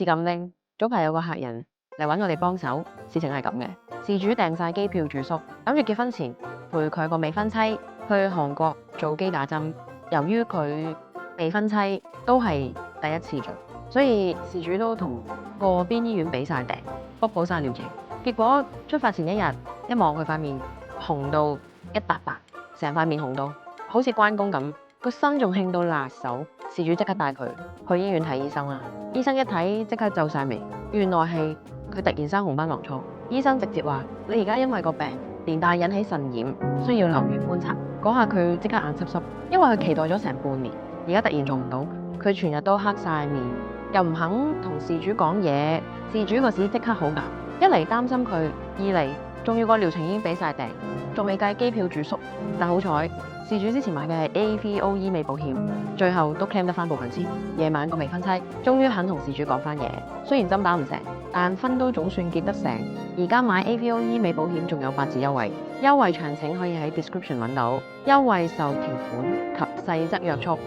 是咁拎，早排有個客人嚟揾我哋幫手，事情係咁嘅。事主訂晒機票住宿，諗住結婚前陪佢個未婚妻去韓國做機打針。由於佢未婚妻都係第一次做，所以事主都同個邊醫院俾晒訂，book好晒療程。結果出發前一日，一望佢塊面紅到一笪笪，成塊面紅到好似關公咁，個身仲興到辣手。事主即刻帶佢去醫院睇醫生啦。醫生一睇即刻皺晒眉，原來係佢突然生紅斑狼瘡。醫生直接話：你而家因為個病連帶引起腎炎，需要留院觀察。嗰下佢即刻眼濕濕，因為佢期待咗成半年，而家突然做唔到，佢全日都黑晒面，又唔肯同事主講嘢。事主個屎即刻好硬，一嚟擔心佢，二嚟仲要個療程已經俾晒訂，仲未計機票住宿。但好彩，事主之前買嘅係 AVO 醫美保險，最後都 claim 得翻部分先。夜晚個未婚妻終於肯同事主講翻嘢，雖然針打唔成，但婚都總算結得成。而家買 AVO 醫美保險仲有8折優惠，優惠詳情可以喺 description 揾到，優惠受條款及細則約束。